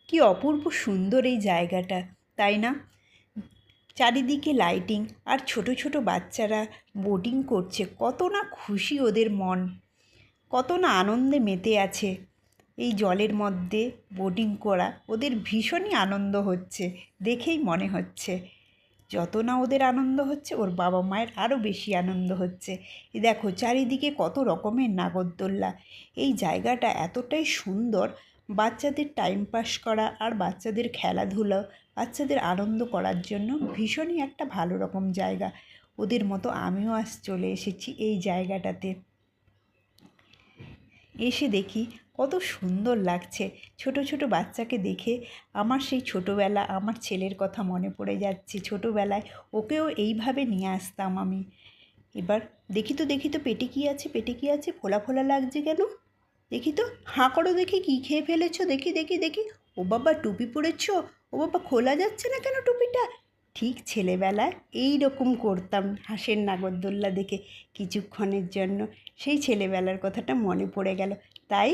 কি অপূর্ব সুন্দর এই জায়গাটা, তাই না? চারিদিকে লাইটিং, আর ছোট ছোট বাচ্চারা বোটিং করছে, কত না খুশি ওদের মন, কত না আনন্দে মেতে আছে। এই জলের মধ্যে বোটিং করা ওদের ভীষণই আনন্দ হচ্ছে, দেখেই মনে হচ্ছে। যত না ওদের আনন্দ হচ্ছে, ওর বাবা মায়ের আরও বেশি আনন্দ হচ্ছে। এই দেখো চারিদিকে কত রকমের নাগরদোল্লা। এই জায়গাটা এতটাই সুন্দর, বাচ্চাদের টাইম পাস করা আর বাচ্চাদের খেলাধুলো, বাচ্চাদের আনন্দ করার জন্য ভীষণই একটা ভালো রকম জায়গা। ওদের মতো আমিও আজ চলে এসেছি এই জায়গাটাতে। এসে দেখি কত সুন্দর লাগছে। ছোট ছোট বাচ্চাকে দেখে আমার সেই ছোটোবেলা, আমার ছেলের কথা মনে পড়ে যাচ্ছে। ছোটোবেলায় ওকেও এইভাবে নিয়ে আসতাম আমি। এবার দেখি তো পেটে কী আছে, পেটে কী আছে, ফোলা ফোলা লাগছে কেন? দেখি তো, হাঁ করো দেখি, কী খেয়ে ফেলেছো, দেখি দেখি দেখি। ও বাবা, টুপি পরেছো? ও বাবা, খোলা যাচ্ছে না কেন টুপিটা? ঠিক ছেলেবেলায় এই রকম করতাম হাঁসের নাগরদোল্লা দেখে কিছুক্ষণের জন্য। সেই ছেলেবেলার কথাটা মনে পড়ে গেল। তাই